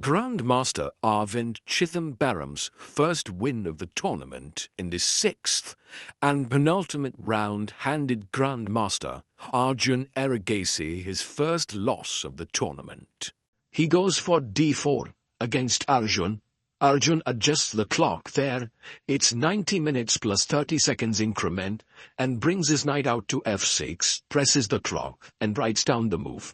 Grandmaster Aravindh Chithambaram's first win of the tournament in the sixth and penultimate round handed Grandmaster Arjun Erigaisi his first loss of the tournament. He goes for d4 against Arjun. Arjun adjusts the clock there, it's 90 minutes plus 30 seconds increment, and brings his knight out to f6, presses the clock, and writes down the move.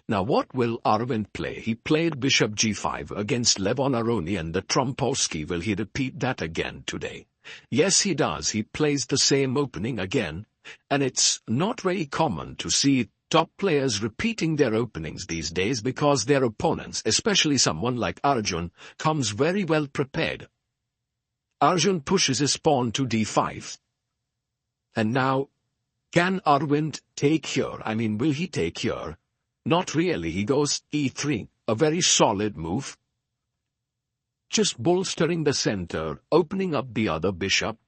Now what will Aravindh play? He played bishop g5 against Levon Aronian the Trompowsky. Will he repeat that again today? Yes, he does. He plays the same opening again, and it's not very common to see top players repeating their openings these days because their opponents, especially someone like Arjun, comes very well prepared. Arjun pushes his pawn to d5. And now, can Aravindh take here? Will he take here? Not really. He goes e3, a very solid move. Just bolstering the center, opening up the other bishop.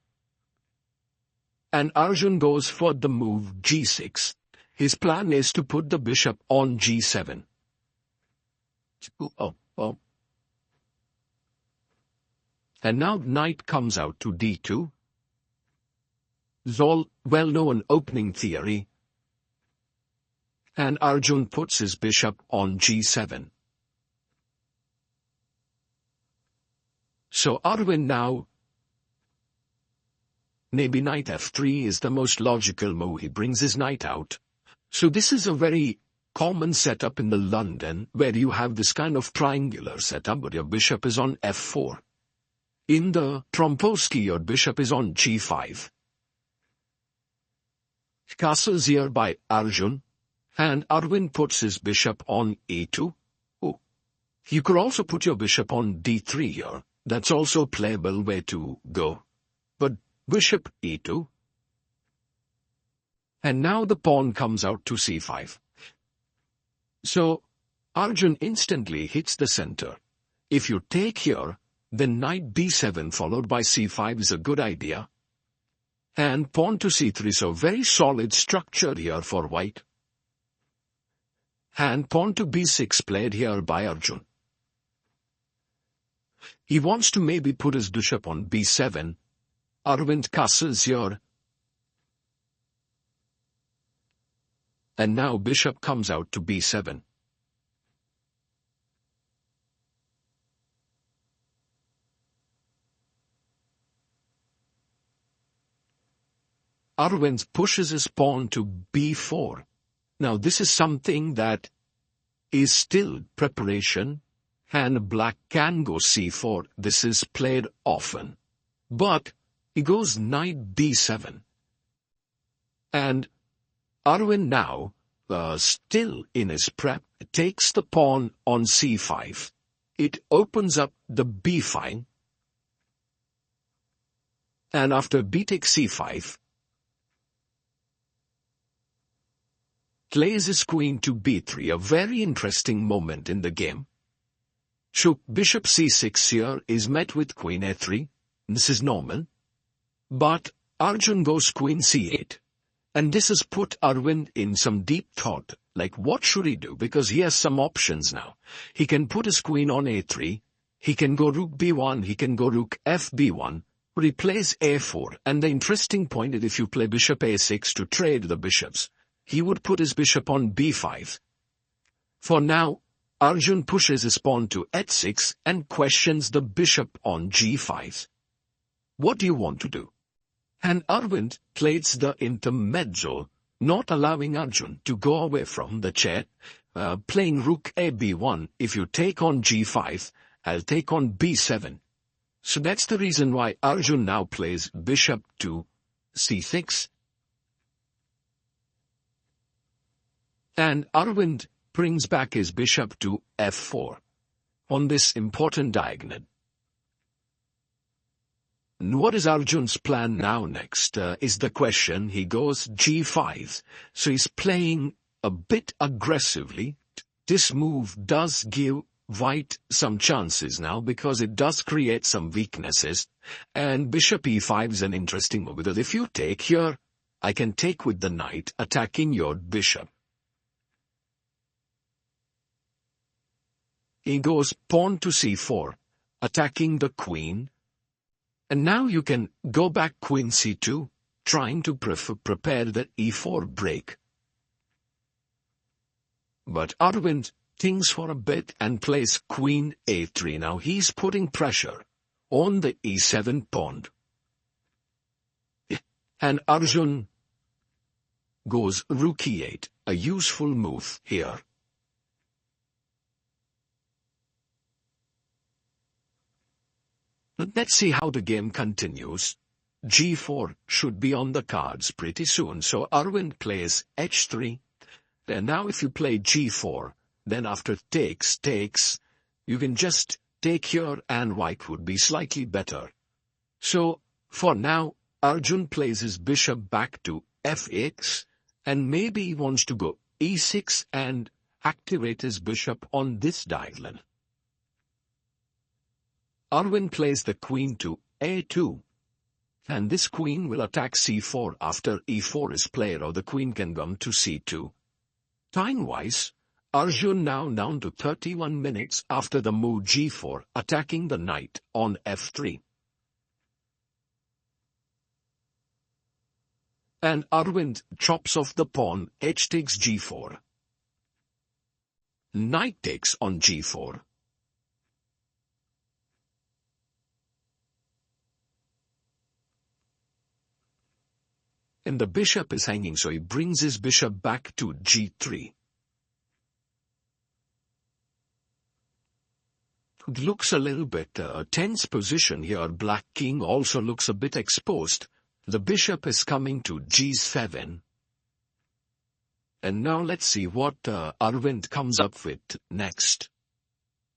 And Arjun goes for the move g6. His plan is to put the bishop on g7. And now knight comes out to d2. It's all well-known opening theory. And Arjun puts his bishop on g7. So Aravindh now, maybe knight f3 is the most logical move. He brings his knight out. So this is a very common setup in the London, where you have this kind of triangular setup, but your bishop is on f4. In the Trompowsky, your bishop is on g5. Castles here by Arjun, and Aravindh puts his bishop on e2. You could also put your bishop on d3 here. That's also a playable way to go. But bishop e2. And now the pawn comes out to c5. So Arjun instantly hits the center. If you take here, then knight d7 followed by c5 is a good idea. And pawn to c3, so very solid structure here for white. And pawn to b6 played here by Arjun. He wants to maybe put his bishop on b7. Aravindh castles here. And now bishop comes out to b7. Aravindh pushes his pawn to b4. Now this is something that is still preparation, and black can go c4. This is played often. But he goes knight d7. And Aravindh now, still in his prep, takes the pawn on c5. It opens up the b file. And after b takes c5, plays his queen to b3, a very interesting moment in the game. So bishop c6 here is met with queen a3. This is normal. But Arjun goes queen c8. And this has put Aravindh in some deep thought, like what should he do, because he has some options now. He can put his queen on a3, he can go rook b1, he can go rook fb1, but he plays a4, and the interesting point is if you play bishop a6 to trade the bishops, he would put his bishop on b5. For now, Arjun pushes his pawn to h6 and questions the bishop on g5. What do you want to do? And Aravindh plays the intermezzo, not allowing Arjun to go away from the chair, playing rook ab1. If you take on g5, I'll take on b7. So that's the reason why Arjun now plays bishop to c6. And Aravindh brings back his bishop to f4 on this important diagonal. What is Arjun's plan now next, is the question. He goes g5, so he's playing a bit aggressively. This move does give white some chances now because it does create some weaknesses. And bishop e5 is an interesting move because if you take here, I can take with the knight attacking your bishop. He goes pawn to c4, attacking the queen. And now you can go back queen c2, trying to prepare the e4 break. But Aravindh thinks for a bit and plays queen a3. Now he's putting pressure on the e7 pawn. And Arjun goes rook e8, a useful move here. Let's see how the game continues. g4 should be on the cards pretty soon, so Aravindh plays h3. And now if you play g4, then after takes, you can just take here and white would be slightly better. So, for now, Arjun plays his bishop back to f8, and maybe he wants to go e6 and activate his bishop on this diagonal. Aravindh plays the queen to a2, and this queen will attack c4 after e4 is played, or the queen can come to c2. Time-wise, Arjun now down to 31 minutes after the move g4, attacking the knight on f3. And Aravindh chops off the pawn, h takes g4. Knight takes on g4. And the bishop is hanging, so he brings his bishop back to g3. It looks a little bit tense position here. Black king also looks a bit exposed. The bishop is coming to g7. And now let's see what Aravindh comes up with next.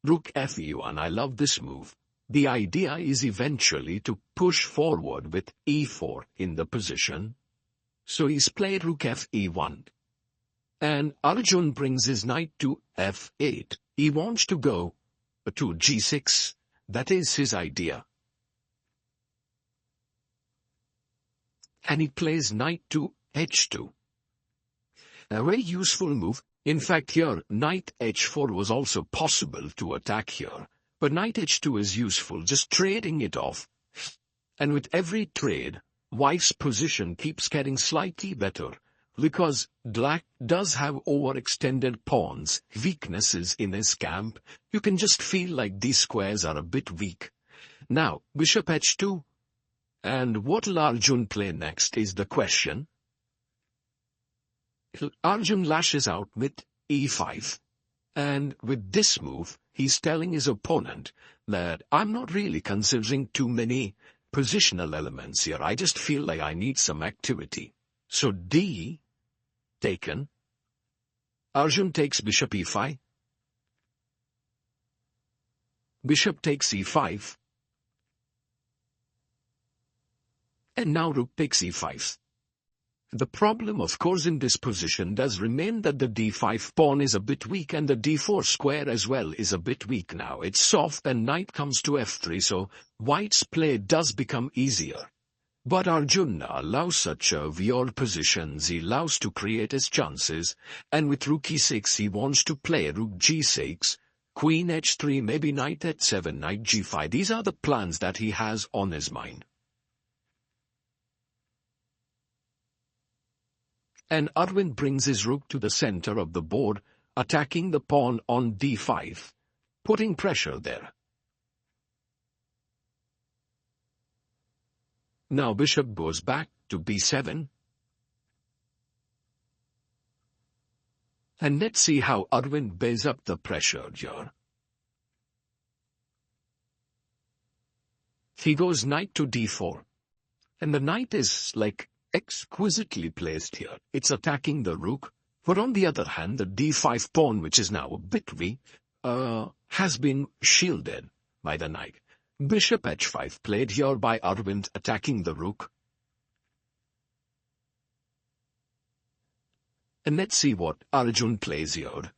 Rook fe1. I love this move. The idea is eventually to push forward with e4 in the position. So he's played rook fe1. And Arjun brings his knight to f8. He wants to go to g6. That is his idea. And he plays knight to h2. A very useful move. In fact, here, knight h4 was also possible to attack here. But knight h2 is useful, just trading it off. And with every trade, white's position keeps getting slightly better, because black does have overextended pawns, weaknesses in his camp. You can just feel like these squares are a bit weak. Now, bishop h2. And what will Arjun play next is the question. Arjun lashes out with e5. And with this move, he's telling his opponent that I'm not really considering too many positional elements here. I just feel like I need some activity. So d taken. Arjun takes bishop e5. Bishop takes e5. And now rook takes e5. The problem, of course, in this position does remain that the d5 pawn is a bit weak, and the d4 square as well is a bit weak now. It's soft and knight comes to f3, so white's play does become easier. But Arjun allows such weird positions. He allows to create his chances, and with rook e6 he wants to play rook g6, queen h3, maybe knight h7, knight g5. These are the plans that he has on his mind. And Aravindh brings his rook to the center of the board, attacking the pawn on d5, putting pressure there. Now bishop goes back to b7. And let's see how Aravindh builds up the pressure here. He goes knight to d4. And the knight is like exquisitely placed here. It's attacking the rook. But on the other hand, the d5 pawn, which is now a bit weak, has been shielded by the knight. Bishop h5 played here by Aravindh, attacking the rook. And let's see what Arjun plays here.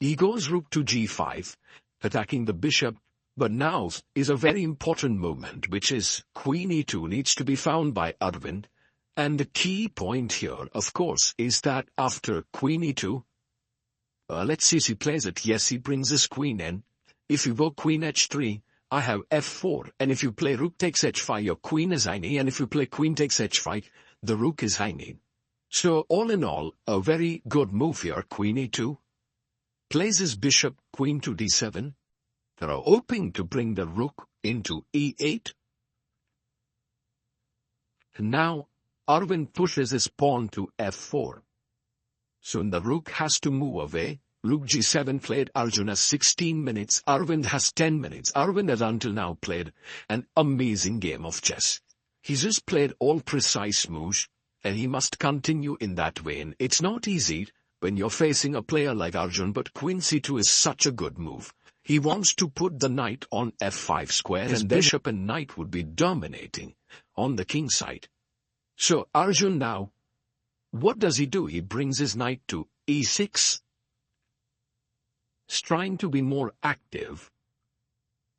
He goes rook to g5, attacking the bishop. But now is a very important moment, which is queen e2 needs to be found by Aravindh. And the key point here, of course, is that after queen e2, Let's see, he plays it. Yes, he brings his queen in. If you go queen h3, I have f4, and if you play rook takes h5, your queen is hanging, and if you play queen takes h5, the rook is hanging. So all in all, a very good move here. Queen e2. Plays his bishop, queen to d7. They are hoping to bring the rook into e8. And now, Aravindh pushes his pawn to f4. Soon the rook has to move away. Rook g7 played. Arjun has 16 minutes. Aravindh has 10 minutes. Aravindh has until now played an amazing game of chess. He's just played all precise moves, and he must continue in that way. And it's not easy when you're facing a player like Arjun, but queen c2 is such a good move. He wants to put the knight on f5 square, and bishop and knight would be dominating on the king side. So Arjun now, what does he do? He brings his knight to e6. He's trying to be more active.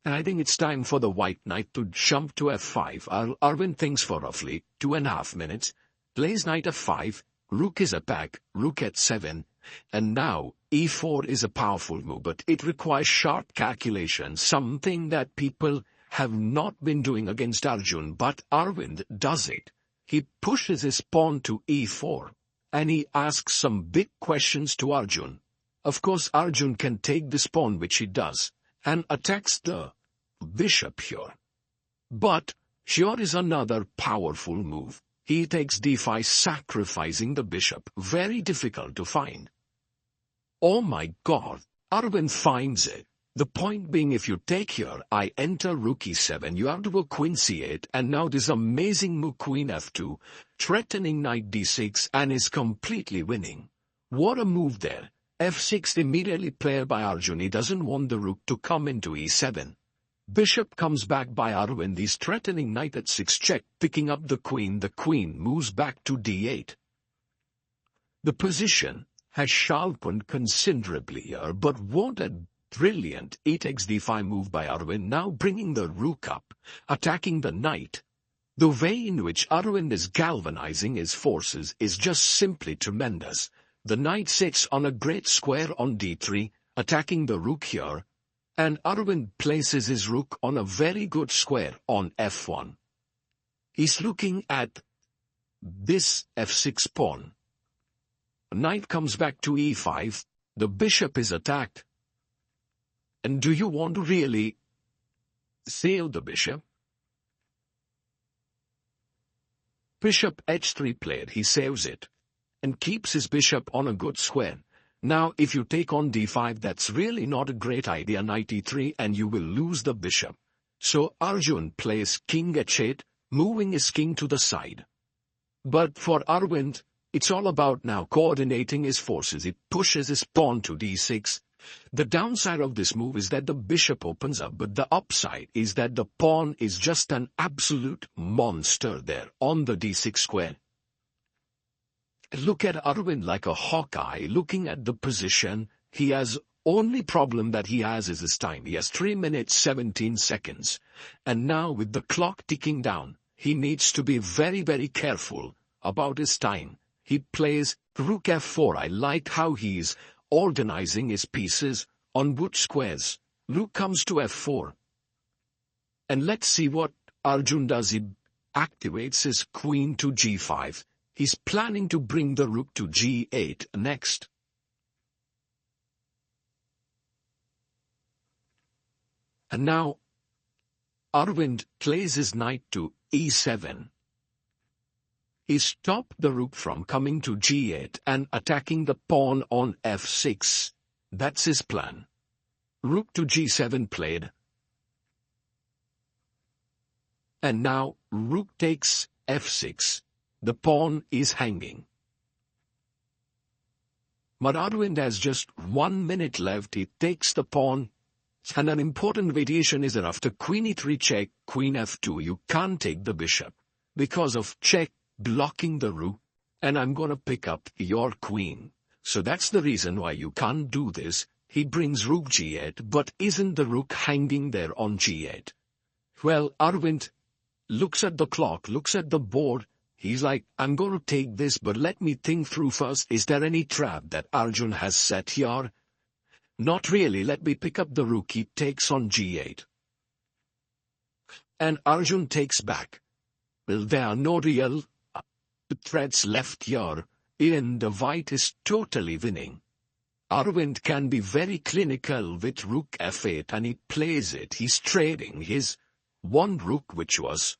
And I think it's time for the white knight to jump to f5. Aravindh thinks for roughly 2.5 minutes. Plays knight f5, rook is attack, rook h7, and now e4 is a powerful move, but it requires sharp calculation, something that people have not been doing against Arjun, but Aravindh does it. He pushes his pawn to e4, and he asks some big questions to Arjun. Of course, Arjun can take this pawn, which he does, and attacks the bishop here. But here is another powerful move. He takes d5, sacrificing the bishop. Very difficult to find. Oh my God, Aravindh finds it. The point being, if you take here, I enter rook e7, you have to go queen c8, and now this amazing move queen f2, threatening knight d6, and is completely winning. What a move there. f6 immediately played by Arjun. He doesn't want the rook to come into e7. Bishop comes back by Aravindh. He's threatening knight at 6 check, picking up the queen. The queen moves back to d8. The position has sharpened considerably here, but what a brilliant e takes d5 move by Aravindh, now bringing the rook up, attacking the knight. The way in which Aravindh is galvanizing his forces is just simply tremendous. The knight sits on a great square on d3, attacking the rook here, and Aravindh places his rook on a very good square on f1. He's looking at this f6 pawn. Knight comes back to e5, the bishop is attacked. And do you want to really save the bishop? Bishop h3 played, he saves it, and keeps his bishop on a good square. Now if you take on d5, that's really not a great idea. Knight e3, and you will lose the bishop. So Arjun plays king h8, moving his king to the side. But for Aravindh, it's all about now coordinating his forces. He pushes his pawn to d6. The downside of this move is that the bishop opens up, but the upside is that the pawn is just an absolute monster there on the d6 square. Look at Aravindh like a hawkeye, looking at the position. He has only problem that he has is his time. He has 3 minutes 17 seconds. And now with the clock ticking down, he needs to be very, very careful about his time. He plays rook f4. I like how he's organizing his pieces on wood squares. Rook comes to f4. And let's see what Arjun does. He activates his queen to g5. He's planning to bring the rook to g8 next. And now, Aravindh plays his knight to e7. He stopped the rook from coming to g8 and attacking the pawn on f6. That's his plan. Rook to g7 played. And now, rook takes f6. The pawn is hanging. But Aravindh has just 1 minute left. He takes the pawn. And an important variation is that after queen e3 check, queen f2, you can't take the bishop because of check blocking the rook, and I'm gonna pick up your queen. So that's the reason why you can't do this. He brings rook g8, but isn't the rook hanging there on g8? Well, Aravindh looks at the clock, looks at the board. He's like, I'm going to take this, but let me think through first. Is there any trap that Arjun has set here? Not really, let me pick up the rook. He takes on g8. And Arjun takes back. Well, there are no real threats left here, and the white is totally winning. Aravindh can be very clinical with rook f8 and he plays it. He's trading his one rook which was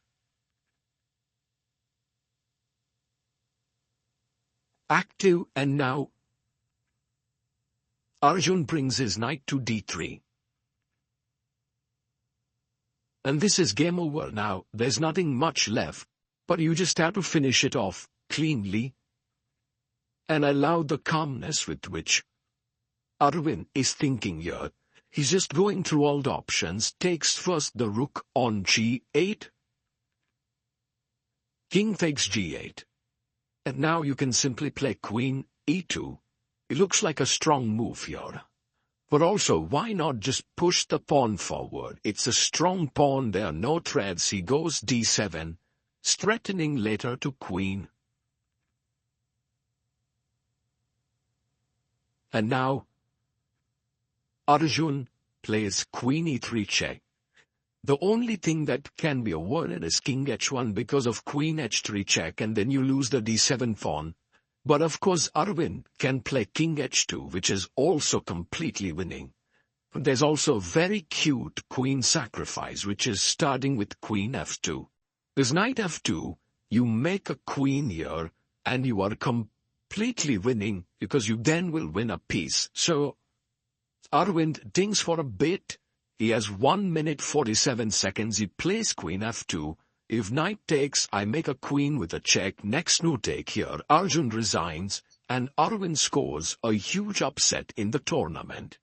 active, and now Arjun brings his knight to d3. And this is game over now. There's nothing much left, but you just have to finish it off cleanly. And I love the calmness with which Aravindh is thinking here. He's just going through all the options, takes first the rook on g8. King takes g8. And now you can simply play queen e2. It looks like a strong move here. But also, why not just push the pawn forward? It's a strong pawn, there are no threats. He goes d7, threatening later to queen. And now Arjun plays queen e3 check. The only thing that can be avoided is king h1 because of queen h3 check, and then you lose the d7 pawn. But of course Aravindh can play king h2, which is also completely winning. But there's also a very cute queen sacrifice, which is starting with queen f2. There's knight f2, you make a queen here, and you are completely winning, because you then will win a piece. So Aravindh thinks for a bit. He has 1 minute 47 seconds. He plays queen f2. If knight takes, I make a queen with a check. Next no take here. Arjun resigns, and Aravindh scores a huge upset in the tournament.